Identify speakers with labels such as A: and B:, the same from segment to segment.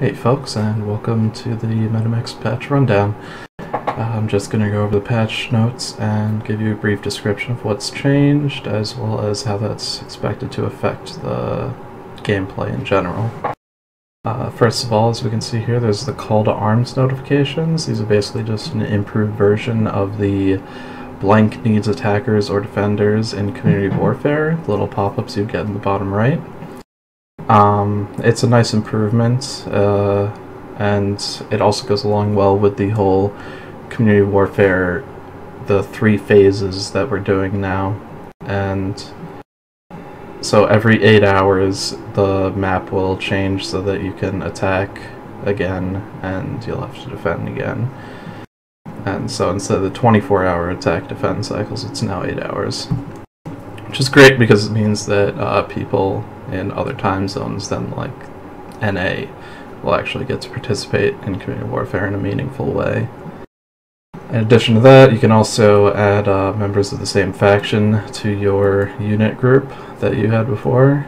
A: Hey folks, and welcome to the MetaMax patch rundown. I'm just going to go over the patch notes and give you a brief description of what's changed, as well as how that's expected to affect the gameplay in general. First of all, as we can see here, there's the call to arms notifications. These are basically just an improved version of the blank needs attackers or defenders in Community Warfare, the little pop-ups you get in the bottom right. It's a nice improvement, and it also goes along well with the whole Community Warfare, the 3 phases that we're doing now. And so every 8 hours the map will change so that you can attack again and you'll have to defend again. And so instead of the 24-hour attack defend cycles, it's now 8 hours. Which is great because it means that people in other time zones than like NA will actually get to participate in Community Warfare in a meaningful way. In addition to that, you can also add members of the same faction to your unit group that you had before.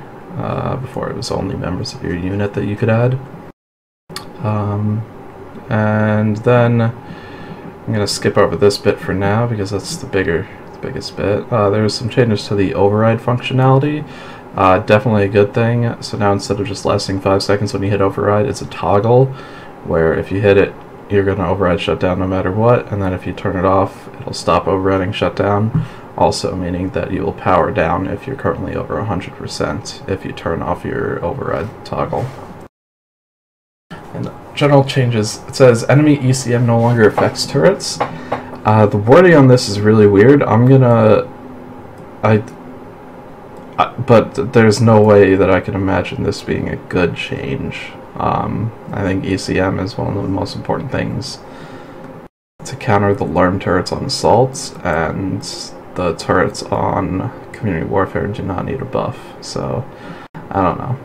A: Before it was only members of your unit that you could add. And then I'm going to skip over this bit for now because that's the biggest bit. There's some changes to the override functionality. Definitely a good thing. So now instead of just lasting 5 seconds when you hit override, it's a toggle where if you hit it, you're going to override shutdown no matter what, and then if you turn it off, it'll stop overriding shutdown, also meaning that you will power down if you're currently over 100% if you turn off your override toggle. And general changes, it says enemy ECM no longer affects turrets. The wording on this is really weird. But there's no way that I can imagine this being a good change. I think ECM is one of the most important things to counter the LARM turrets on assaults, and the turrets on Community Warfare do not need a buff, so I don't know.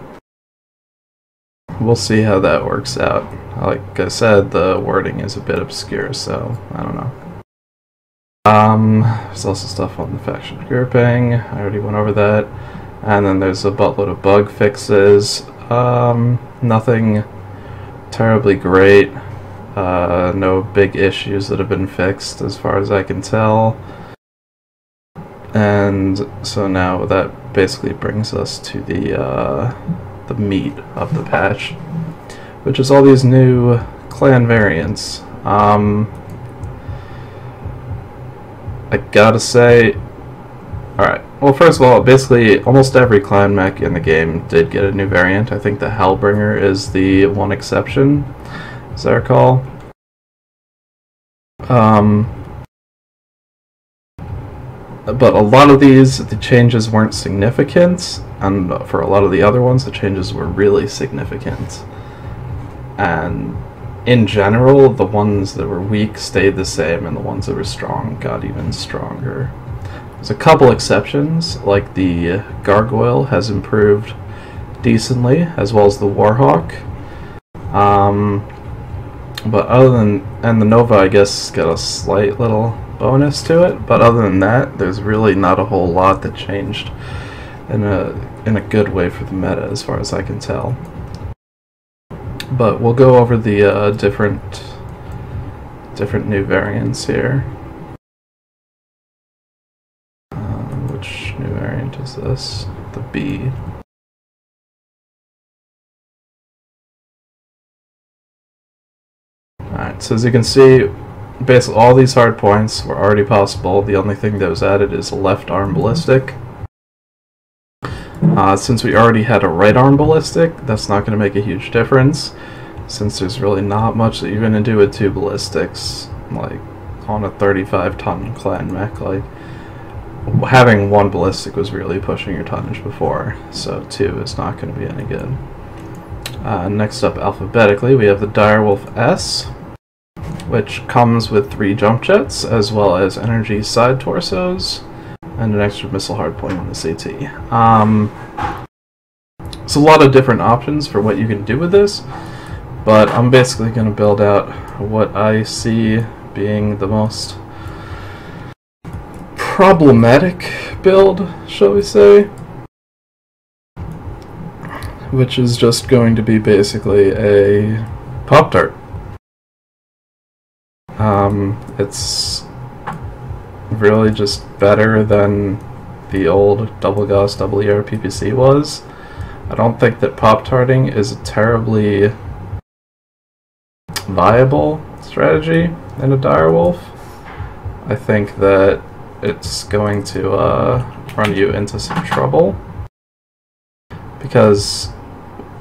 A: We'll see how that works out. Like I said, the wording is a bit obscure, so I don't know. There's also stuff on the faction grouping. I already went over that. And then there's a buttload of bug fixes. Nothing terribly great. No big issues that have been fixed as far as I can tell. And so now that basically brings us to the meat of the patch, which is all these new clan variants. I gotta say, alright, well first of all, basically almost every clan mech in the game did get a new variant. I think the Hellbringer is the one exception, as I recall. But a lot of these, the changes weren't significant, and for a lot of the other ones, the changes were really significant. And in general, the ones that were weak stayed the same, and the ones that were strong got even stronger. There's a couple exceptions, like the Gargoyle has improved decently, as well as the Warhawk. But other than, and the Nova, I guess, got a slight little bonus to it, but other than that, there's really not a whole lot that changed in a good way for the meta, as far as I can tell. But we'll go over the different new variants here. Which new variant is this? The B. Alright, so as you can see, basically all these hard points were already possible. The only thing that was added is a left arm ballistic. Since we already had a right arm ballistic, that's not going to make a huge difference, since there's really not much that you're going to do with 2 ballistics, like on a 35-ton clan mech. Like, having 1 ballistic was really pushing your tonnage before, so 2 is not going to be any good. Next up, alphabetically, we have the Direwolf S, which comes with 3 jump jets, as well as energy side torsos, and an extra missile hardpoint on the CT. It's a lot of different options for what you can do with this, but I'm basically going to build out what I see being the most problematic build, shall we say. which is just going to be basically a Pop-Tart. It's really just better than the old Double Gauss Double ER PPC was. I don't think that Pop-Tarting is a terribly viable strategy in a direwolf. I think that it's going to run you into some trouble, because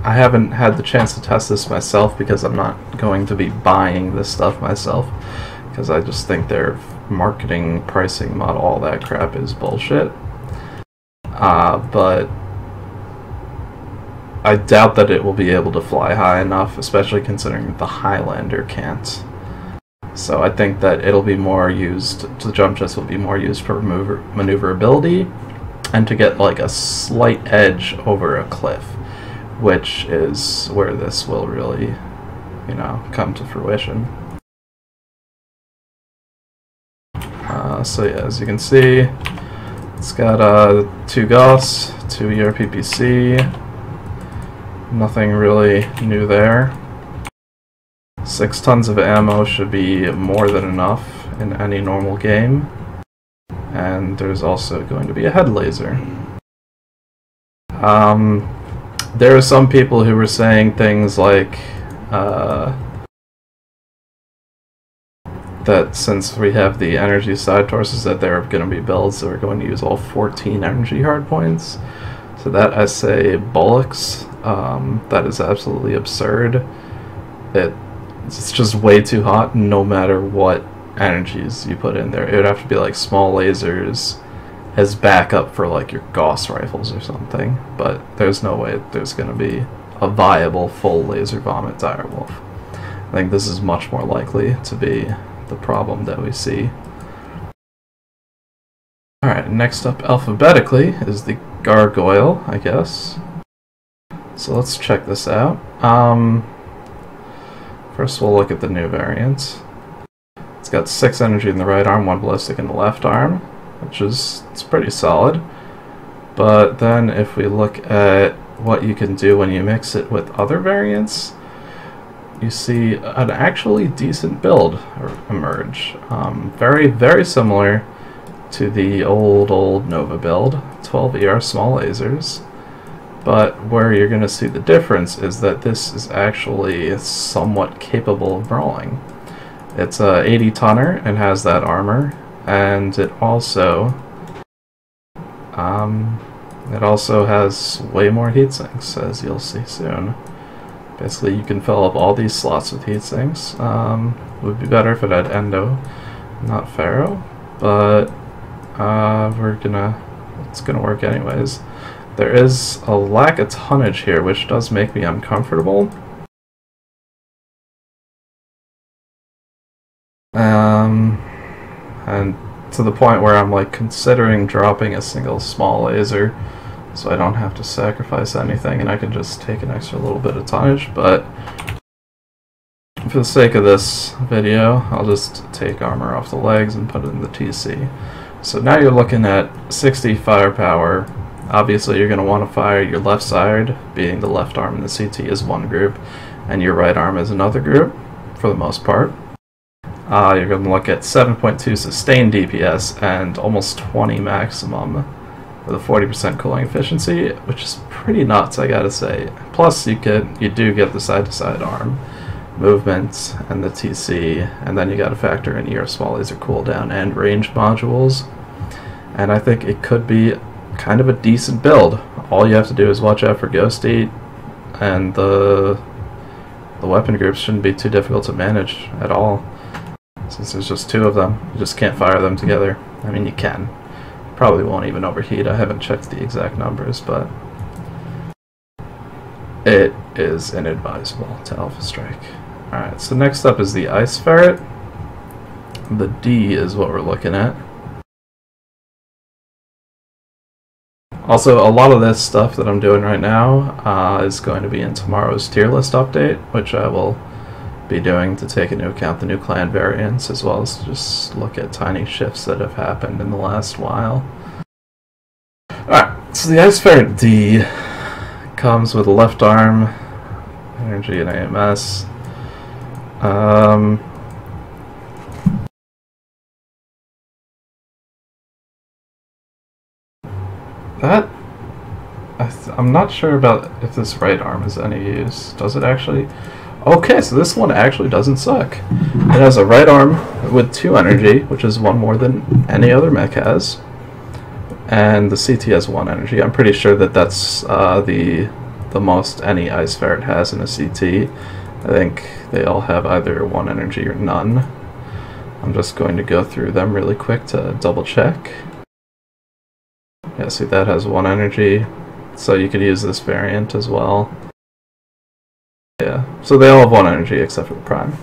A: I haven't had the chance to test this myself, because I'm not going to be buying this stuff myself, because I just think their marketing, pricing model, all that crap is bullshit. But I doubt that it will be able to fly high enough, especially considering the Highlander can't. So I think that it'll be more used, the jump jets will be more used for maneuverability and to get like a slight edge over a cliff, which is where this will really, you know, come to fruition. So yeah, as you can see, it's got 2 Gauss, 2 ERPPC, nothing really new there. 6 tons of ammo should be more than enough in any normal game. And there's also going to be a head laser. There are some people who were saying things like that since we have the energy side torsos, that there are going to be builds that are going to use all 14 energy hardpoints. So that, I say, bollocks. That is absolutely absurd. It's just way too hot no matter what energies you put in there. It would have to be like small lasers as backup for like your Gauss rifles or something, but there's no way there's going to be a viable full laser vomit direwolf. I think this is much more likely to be the problem that we see. Alright, next up alphabetically is the Gargoyle, I guess. So let's check this out. First we'll look at the new variant. It's got 6 energy in the right arm, 1 ballistic in the left arm, which is, it's pretty solid. But then if we look at what you can do when you mix it with other variants, you see an actually decent build emerge. Very, very similar to the old Nova build, 12 ER small lasers. But where you're going to see the difference is that this is actually somewhat capable of brawling. It's a 80 tonner and has that armor, and it also has way more heat sinks, as you'll see soon. Basically, you can fill up all these slots with heat sinks. It would be better if it had endo, not ferro, but it's gonna work anyways. There is a lack of tonnage here, which does make me uncomfortable. And to the point where I'm like considering dropping a single small laser so I don't have to sacrifice anything and I can just take an extra little bit of tonnage, but for the sake of this video, I'll just take armor off the legs and put it in the TC. So now you're looking at 60 firepower. Obviously you're going to want to fire your left side, being the left arm in the CT, as one group, and your right arm as another group, for the most part. You're going to look at 7.2 sustained DPS and almost 20 maximum with a 40% cooling efficiency, which is pretty nuts, I gotta say. Plus you do get the side-to-side arm movement and the TC, and then you gotta factor in your small laser cooldown and range modules. And I think it could be kind of a decent build. All you have to do is watch out for Ghost Eat, and the weapon groups shouldn't be too difficult to manage at all. Since there's just 2 of them, you just can't fire them together. I mean, you can. Probably won't even overheat. I haven't checked the exact numbers, but it is inadvisable to Alpha Strike. Alright, so next up is the Ice Ferret. The D is what we're looking at. Also, a lot of this stuff that I'm doing right now is going to be in tomorrow's tier list update, which I will be doing to take into account the new clan variants, as well as just look at tiny shifts that have happened in the last while. Alright, so the Ice Ferret D comes with a left arm, energy and AMS. I'm not sure about if this right arm is any use. Does it actually? Okay, so this one actually doesn't suck. It has a right arm with 2 energy, which is 1 more than any other mech has. And the CT has 1 energy. I'm pretty sure that that's the most any Ice Ferret has in a CT. I think they all have either 1 energy or none. I'm just going to go through them really quick to double check. Yeah, see, that has 1 energy, so you could use this variant as well. Yeah, so they all have 1 energy except for the Prime.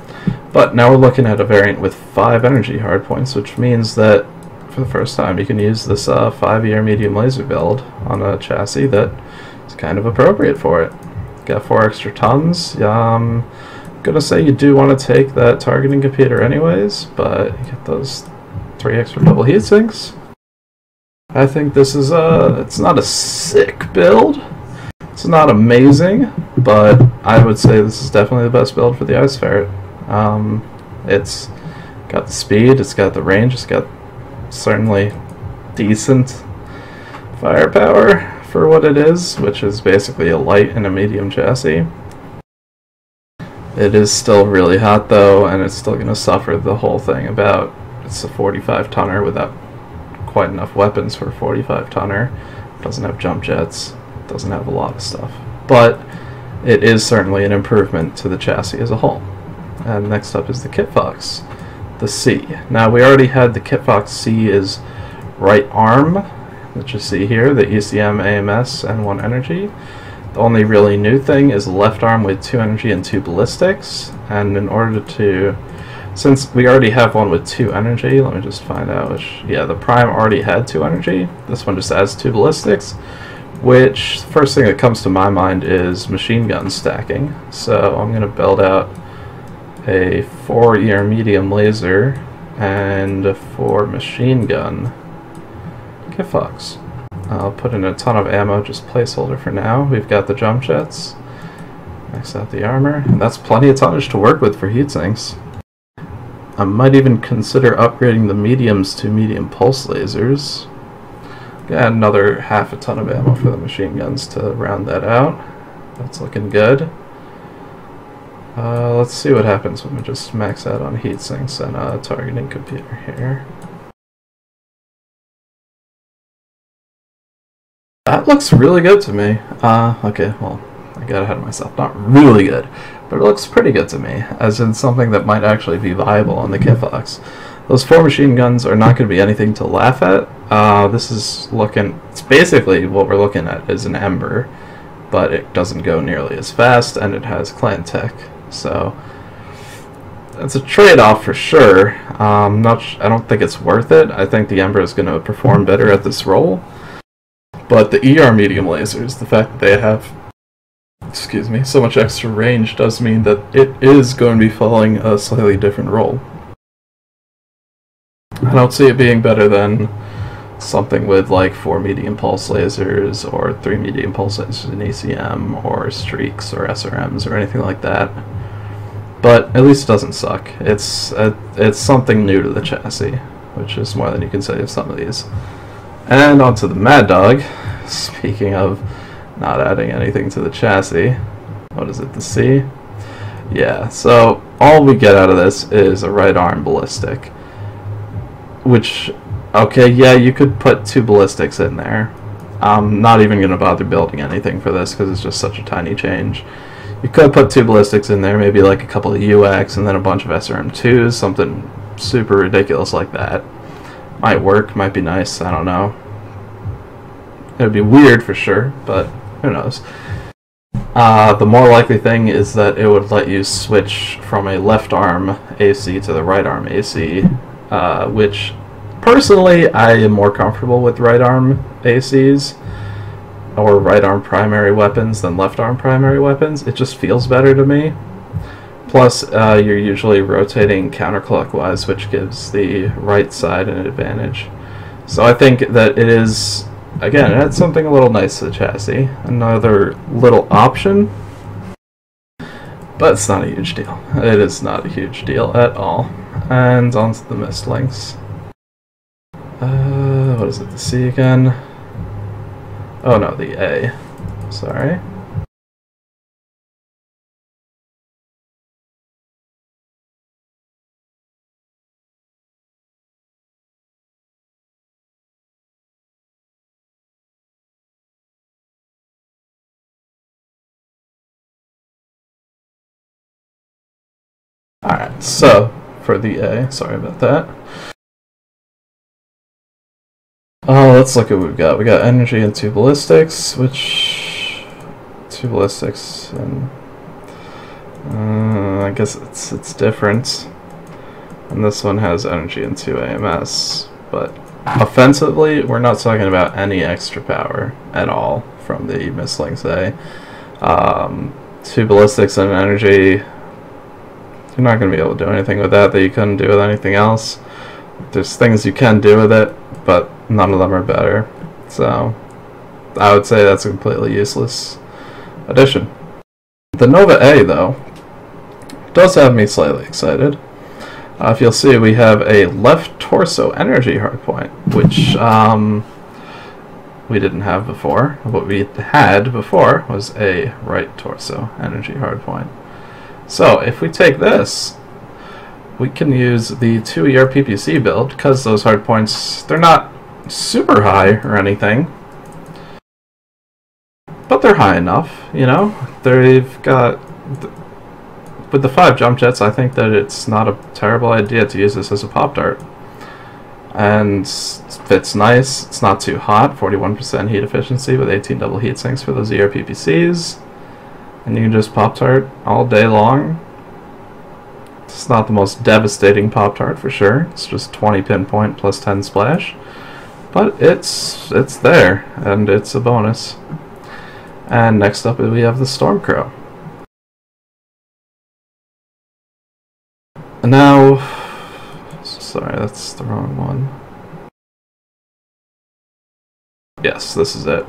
A: But now we're looking at a variant with 5 energy hardpoints, which means that for the first time you can use this 5-year medium laser build on a chassis that is kind of appropriate for it. Got 4 extra tons. I'm gonna say you do want to take that targeting computer anyways, but you get those 3 extra double heat sinks. I think this is it's not a sick build. It's not amazing, but I would say this is definitely the best build for the Ice Ferret. It's got the speed, it's got the range, it's got certainly decent firepower for what it is, which is basically a light and a medium chassis. It is still really hot though, and it's still going to suffer the whole thing about it's a 45 tonner without quite enough weapons for a 45 tonner. Doesn't have jump jets, doesn't have a lot of stuff, but it is certainly an improvement to the chassis as a whole. And next up is the Kitfox, the C. Now we already had the Kitfox C is right arm, which you see here, the ECM, AMS, and 1 energy. The only really new thing is left arm with 2 energy and 2 ballistics, and in order to, since we already have one with 2 energy, let me just find out which, yeah, the Prime already had 2 energy, this one just adds 2 ballistics, which, first thing that comes to my mind is machine gun stacking. So I'm going to build out a 4-year medium laser and a 4 machine gun Kitfox. I'll put in a ton of ammo, just placeholder for now. We've got the jump jets, max out the armor, and that's plenty of tonnage to work with for heat sinks. I might even consider upgrading the mediums to medium pulse lasers. Got another half a ton of ammo for the machine guns to round that out. That's looking good. Let's see what happens when we just max out on heat sinks and a targeting computer here. That looks really good to me. Okay, well, I got ahead of myself. Not really good, but it looks pretty good to me, as in something that might actually be viable on the Kitfox. Those 4 machine guns are not going to be anything to laugh at. This is looking, it's basically what we're looking at is an Ember, but it doesn't go nearly as fast, and it has clan tech. So it's a trade-off for sure. I don't think it's worth it. I think the Ember is going to perform better at this role. But the ER medium lasers, the fact that they have, excuse me, so much extra range does mean that it is going to be following a slightly different role. I don't see it being better than something with like 4 medium pulse lasers or 3 medium pulse lasers in ECM or streaks or SRMs or anything like that. But at least it doesn't suck. It's something new to the chassis, which is more than you can say of some of these. And onto the Mad Dog. Speaking of not adding anything to the chassis, what is it, the C? Yeah, so all we get out of this is a right arm ballistic. Which, okay, yeah, you could put 2 ballistics in there. I'm not even going to bother building anything for this because it's just such a tiny change. You could put 2 ballistics in there, maybe like a couple of UX and then a bunch of SRM2s, something super ridiculous like that. Might work, might be nice, I don't know. It would be weird for sure, but who knows. The more likely thing is that it would let you switch from a left arm AC to the right arm AC, which personally I am more comfortable with right arm ACs or right arm primary weapons than left arm primary weapons. It just feels better to me. Plus, you're usually rotating counterclockwise, which gives the right side an advantage. So I think that it is again, it had something a little nice to the chassis. Another little option, but it's not a huge deal. It is not a huge deal at all. And onto the mist links. What is it, the C again? Oh no, the A. Sorry. Alright, so for the A, sorry about that. Let's look at what we've got. We got energy and 2 ballistics, which 2 ballistics, and I guess it's different. And this one has energy and 2 AMS, but offensively, we're not talking about any extra power at all from the Mistlinks A. 2 ballistics and energy. You're not going to be able to do anything with that you couldn't do with anything else. There's things you can do with it, but none of them are better. So I would say that's a completely useless addition. The Nova A, though, does have me slightly excited. If you'll see, we have a left torso energy hardpoint, which we didn't have before. What we had before was a right torso energy hardpoint. So if we take this, we can use the 2ER PPC build, because those hardpoints, they're not super high or anything, but they're high enough, you know? They've got, with the 5 jump jets, I think that it's not a terrible idea to use this as a pop dart. And it fits nice, it's not too hot, 41% heat efficiency with 18 double heat sinks for those ER PPCs. And you can just Pop-Tart all day long. It's not the most devastating Pop-Tart for sure. It's just 20 pinpoint plus 10 splash. But it's there, and it's a bonus. And next up we have the Stormcrow. And now, sorry, that's the wrong one. Yes, this is it.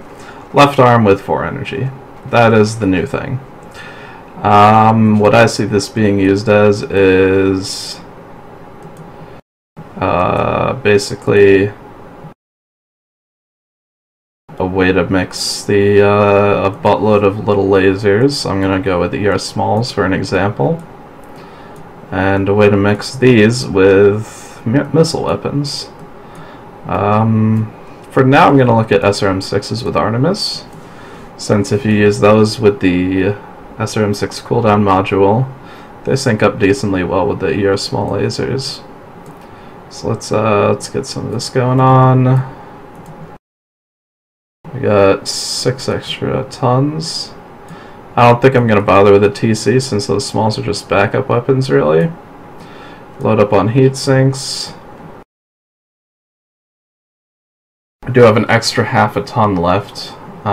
A: Left arm with 4 energy. That is the new thing. What I see this being used as is basically a way to mix the a buttload of little lasers. I'm going to go with ER smalls for an example. And a way to mix these with missile weapons. For now I'm going to look at SRM6s with Artemis, since if you use those with the SRM6 cooldown module, they sync up decently well with the ER small lasers. So let's get some of this going on. We got 6 extra tons. I don't think I'm going to bother with a TC since those smalls are just backup weapons really. Load up on heat sinks. I do have an extra half a ton left. What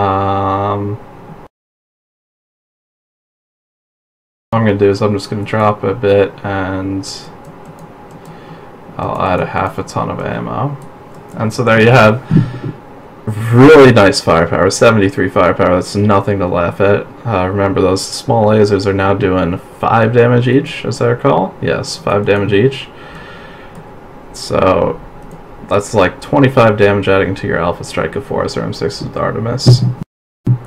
A: I'm going to do is I'm just going to drop a bit and I'll add a half a ton of ammo. And so there you have really nice firepower, 73 firepower, that's nothing to laugh at. Remember those small lasers are now doing 5 damage each, as I recall. Yes, 5 damage each. So that's like 25 damage adding to your Alpha Strike of 4 SRM6 with Artemis,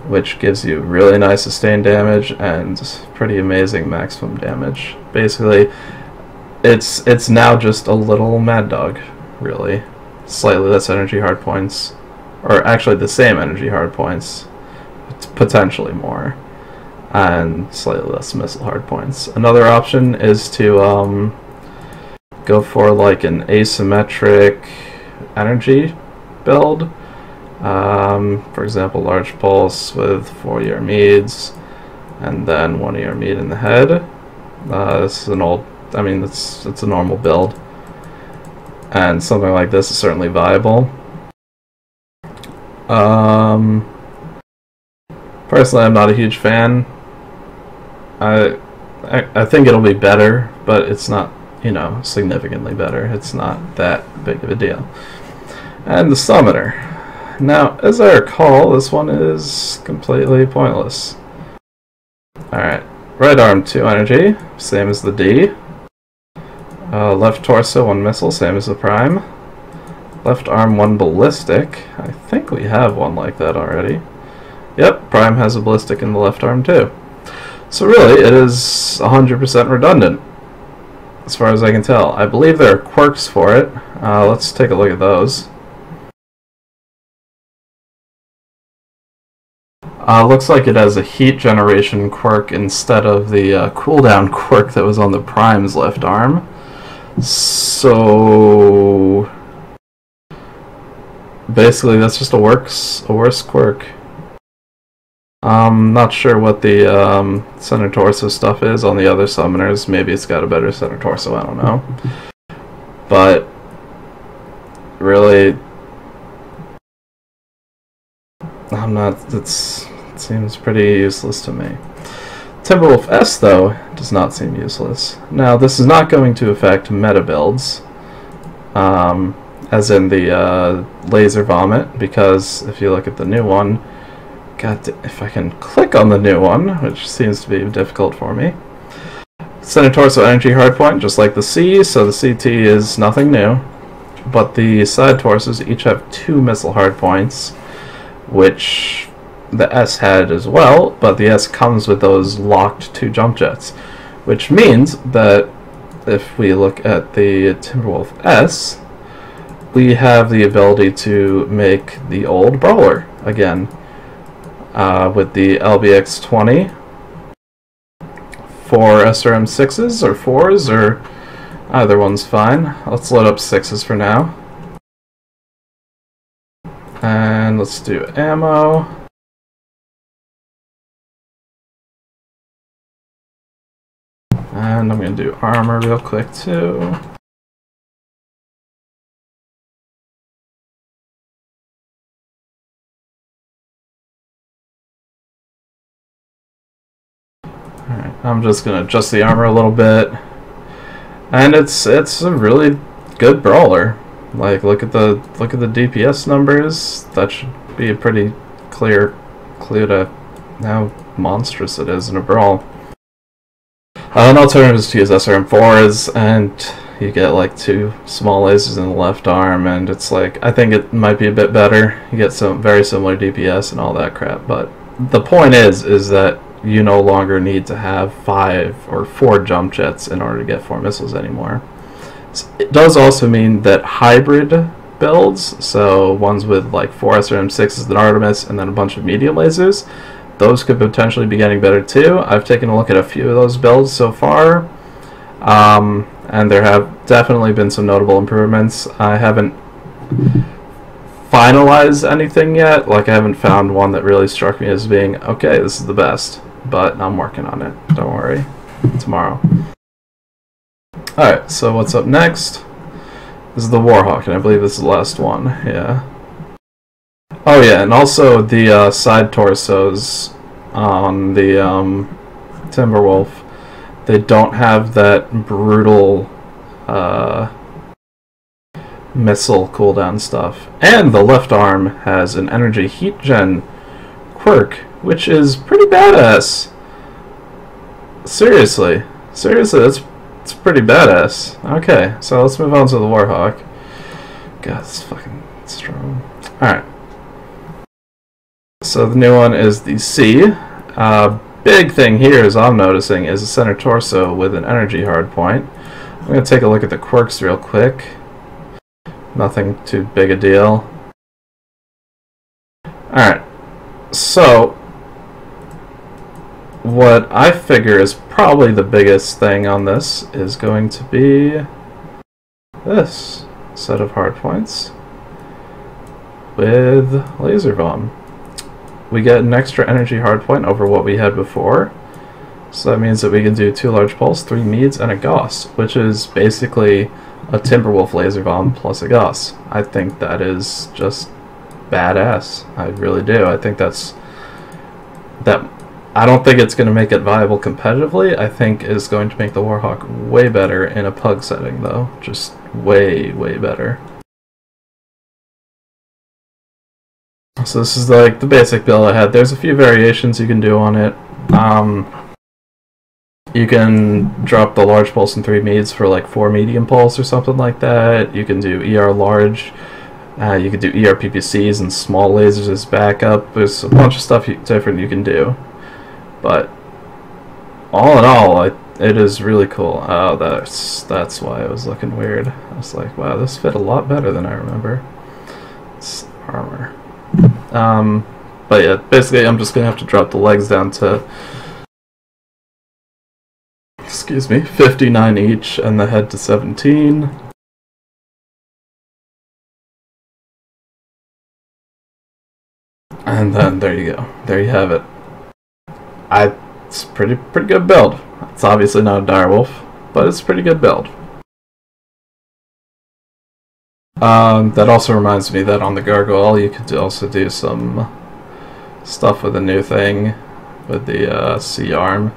A: which gives you really nice sustained damage and pretty amazing maximum damage. Basically, it's now just a little Mad Dog, really. Slightly less energy hardpoints, or actually the same energy hardpoints, potentially more, and slightly less missile hardpoints. Another option is to go for like an asymmetric energy build. For example, large pulse with 4 ER meads and then 1 ER mead in the head. This is an old, I mean, it's a normal build, and something like this is certainly viable. Personally, I'm not a huge fan. I think it'll be better, but it's not, you know, significantly better. It's not that big of a deal. And the Summoner. Now, as I recall, this one is completely pointless. Alright, right arm 2 energy, same as the D. Left torso 1 missile, same as the prime. Left arm 1 ballistic. I think we have one like that already. Yep, prime has a ballistic in the left arm too. So really, it is 100% redundant, as far as I can tell. I believe there are quirks for it. Let's take a look at those. Looks like it has a heat generation quirk instead of the cooldown quirk that was on the prime's left arm. So basically that's just a worse quirk. Not sure what the center torso stuff is on the other summoners. Maybe it's got a better center torso, I don't know. But really, it seems pretty useless to me. Timberwolf S, though, does not seem useless. Now, this is not going to affect meta builds, as in the Laser Vomit, because if you look at the new one, if I can click on the new one, which seems to be difficult for me. Center torso energy hardpoint, just like the C, so the CT is nothing new. But the side torsos each have 2 missile hardpoints, which the S had as well, but the S comes with those locked 2 jump jets, which means that if we look at the Timberwolf S, we have the ability to make the old brawler again. With the LBX-20, 4 SRM-6s or 4s, or either one's fine. Let's load up 6s for now. And let's do ammo. And I'm going to do armor real quick too. Alright, I'm just going to adjust the armor a little bit. And it's a really good brawler. Like, look at the DPS numbers. That should be a pretty clear clue to how monstrous it is in a brawl. An alternative is to use SRM4s, and you get like 2 small lasers in the left arm, and it's like, I think it might be a bit better. You get some very similar DPS and all that crap, but the point is that you no longer need to have 5 or 4 jump jets in order to get 4 missiles anymore. It does also mean that hybrid builds, so ones with like 4 SRM6s and Artemis and then a bunch of medium lasers, those could potentially be getting better too. I've taken a look at a few of those builds so far, and there have definitely been some notable improvements. I haven't finalized anything yet. Like, I haven't found one that really struck me as being, okay, this is the best, but I'm working on it. Don't worry. Tomorrow. Alright, so what's up next? This is the Warhawk, and I believe this is the last one. Yeah. Oh yeah, and also the side torsos on the Timberwolf, they don't have that brutal missile cooldown stuff. And the left arm has an energy heat gen quirk, which is pretty badass. Seriously, it's pretty badass. Okay, so let's move on to the Warhawk. God, it's fucking strong. Alright. So the new one is the C. Big thing here, as I'm noticing, is a center torso with an energy hardpoint. I'm going to take a look at the quirks real quick. Nothing too big a deal. Alright, so what I figure is probably the biggest thing on this is going to be this set of hardpoints with Laser Bomb. We get an extra energy hardpoint over what we had before, so that means that we can do 2 large pulse, 3 meads, and a Gauss, which is basically a Timberwolf Laser Bomb plus a Gauss. I think that is just badass. I really do. I think I don't think it's going to make it viable competitively. I think it's going to make the Warhawk way better in a pug setting, though. Just way, way better. So this is like the basic build I had. There's a few variations you can do on it. You can drop the large pulse and 3 mediums for like 4 medium pulse or something like that. You can do ER large. You can do ER PPCs and small lasers as backup. There's a bunch of stuff different you can do. But all in all, it is really cool. Oh, that's why it was looking weird. I was like, wow, this fit a lot better than I remember. It's armor. But yeah, basically I'm just gonna have to drop the legs down to, excuse me, 59 each, and the head to 17. And then there you go. There you have it. It's pretty good build. It's obviously not a direwolf, but it's a pretty good build. That also reminds me that on the Gargoyle you could also do some stuff with the new thing, with the C-arm,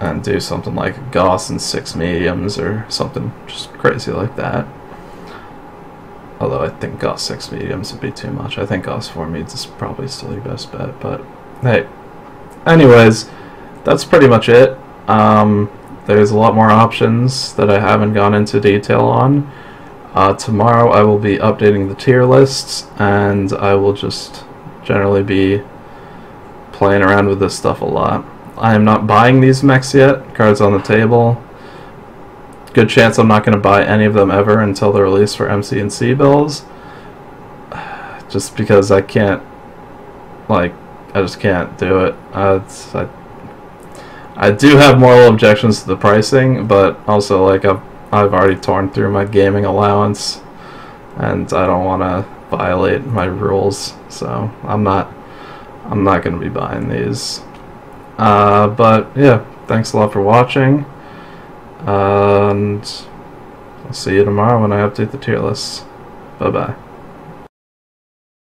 A: and do something like Gauss and 6 mediums or something just crazy like that. Although I think Gauss 6 mediums would be too much. I think Gauss 4 mediums is probably still your best bet, but hey. Anyways, that's pretty much it. There's a lot more options that I haven't gone into detail on. Tomorrow I will be updating the tier lists, and I will just generally be playing around with this stuff a lot. I am not buying these mechs yet. Cards on the table. Good chance I'm not going to buy any of them ever until they're released for MC and C bills. Just because I can't, like, I just can't do it. I do have moral objections to the pricing, but also like I've already torn through my gaming allowance, and I don't want to violate my rules, so I'm not going to be buying these. But yeah, thanks a lot for watching, and I'll see you tomorrow when I update the tier list. Bye bye.